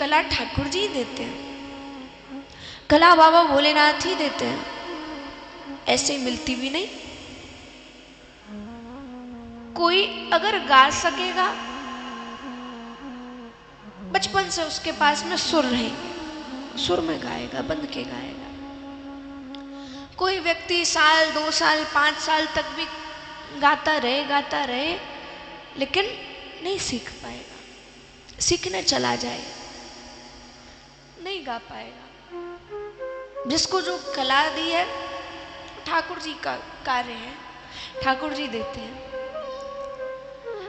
कला ठाकुर जी देते हैं, कला बाबा भोलेनाथ ही देते हैं, ऐसे ही मिलती भी नहीं। कोई अगर गा सकेगा, बचपन से उसके पास में सुर रहेंगे, सुर में गाएगा, बंद के गाएगा। कोई व्यक्ति साल 2 साल 5 साल तक भी गाता रहे, लेकिन नहीं सीख पाएगा, सीखने चला जाए नहीं गा पाएगा। जिसको जो कला दी है ठाकुर जी का कार्य है, ठाकुर जी देते हैं।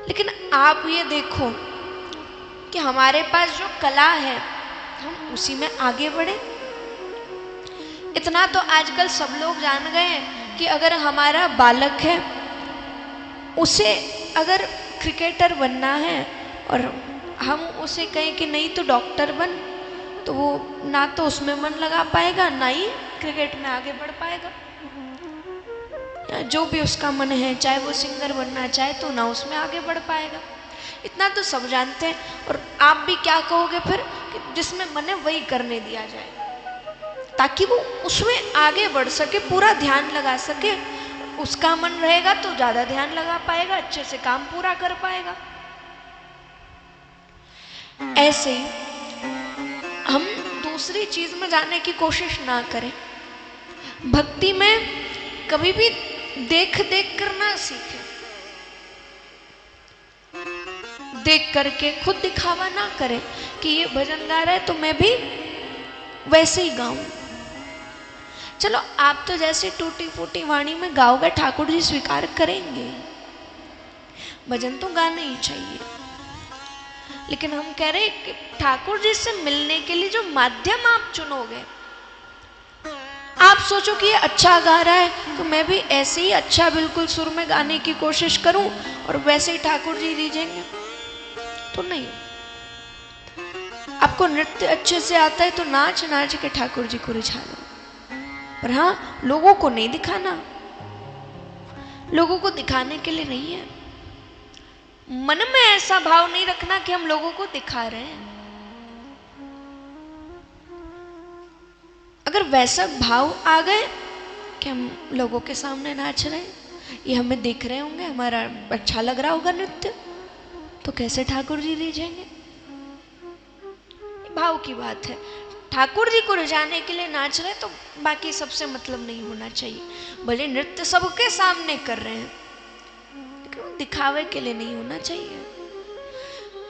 लेकिन आप ये देखो कि हमारे पास जो कला है हम उसी में आगे बढ़े। इतना तो आजकल सब लोग जान गए हैं कि अगर हमारा बालक है, उसे अगर क्रिकेटर बनना है और हम उसे कहें कि नहीं तो डॉक्टर बन, तो वो ना तो उसमें मन लगा पाएगा, ना ही क्रिकेट में आगे बढ़ पाएगा। जो भी उसका मन है, चाहे वो सिंगर बनना चाहे तो ना उसमें आगे बढ़ पाएगा। इतना तो सब जानते हैं। और आप भी क्या कहोगे फिर कि जिसमें मन है वही करने दिया जाए, ताकि वो उसमें आगे बढ़ सके, पूरा ध्यान लगा सके। उसका मन रहेगा तो ज्यादा ध्यान लगा पाएगा, अच्छे से काम पूरा कर पाएगा। ऐसे ही हम दूसरी चीज में जाने की कोशिश ना करें। भक्ति में कभी भी देख देख कर ना सीखें, देख करके खुद दिखावा ना करें कि ये भजन गा रहा है तो मैं भी वैसे ही गाऊं। चलो आप तो जैसे टूटी फूटी वाणी में गाओगे ठाकुर जी स्वीकार करेंगे, भजन तो गाना ही चाहिए। लेकिन हम कह रहे हैं कि ठाकुर जी से मिलने के लिए जो माध्यम आप चुनोगे, आप सोचो कि ये अच्छा गा रहा है तो मैं भी ऐसे ही अच्छा बिल्कुल सुर में गाने की कोशिश करूं और वैसे ही ठाकुर जी रीझेंगे, तो नहीं। आपको नृत्य अच्छे से आता है तो नाच नाच के ठाकुर जी को रिझा लो, पर हाँ लोगों को नहीं दिखाना, लोगों को दिखाने के लिए नहीं है। मन में ऐसा भाव नहीं रखना कि हम लोगों को दिखा रहे हैं। अगर वैसा भाव आ गए कि हम लोगों के सामने नाच रहे हैं, ये हमें देख रहे होंगे, हमारा अच्छा लग रहा होगा नृत्य, तो कैसे ठाकुर जी रिझेंगे? भाव की बात है। ठाकुर जी को रिझाने के लिए नाच रहे तो बाकी सबसे मतलब नहीं होना चाहिए। भले नृत्य सबके सामने कर रहे हैं, लेकिन दिखावे के लिए नहीं होना चाहिए।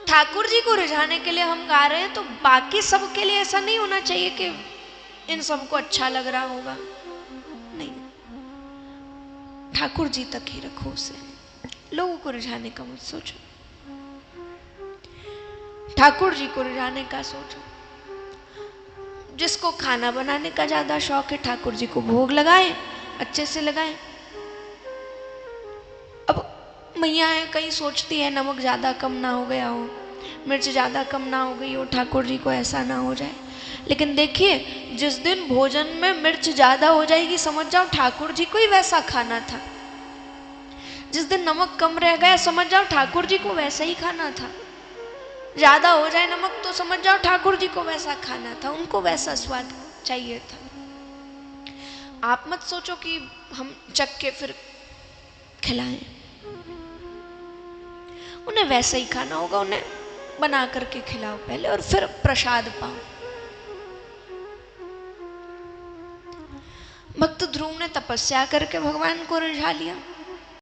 ठाकुर जी को रिझाने के लिए हम गा रहे हैं तो बाकी सबके लिए ऐसा नहीं होना चाहिए कि इन सबको अच्छा लग रहा होगा, नहीं। ठाकुर जी तक ही रखो उसे, लोगों को रिझाने का मत सोचो, ठाकुर जी को रिझाने का सोचो। जिसको खाना बनाने का ज्यादा शौक है, ठाकुर जी को भोग लगाए, अच्छे से लगाए। अब मैया है, कहीं सोचती है नमक ज्यादा कम ना हो गया हो, मिर्च ज्यादा कम ना हो गई हो, ठाकुर जी को ऐसा ना हो जाए। लेकिन देखिए, जिस दिन भोजन में मिर्च ज्यादा हो जाएगी, समझ जाओ ठाकुर जी को ही वैसा खाना था। जिस दिन नमक कम रह गया, समझ जाओ ठाकुर जी को वैसा ही खाना था। ज्यादा हो जाए नमक तो समझ जाओ ठाकुर जी को वैसा खाना था, उनको वैसा स्वाद चाहिए था। आप मत सोचो कि हम चख के फिर खिलाएं, उन्हें वैसा ही खाना होगा, उन्हें बना करके खिलाओ पहले और फिर प्रसाद पाओ। भक्त ध्रुव ने तपस्या करके भगवान को रिझा लिया।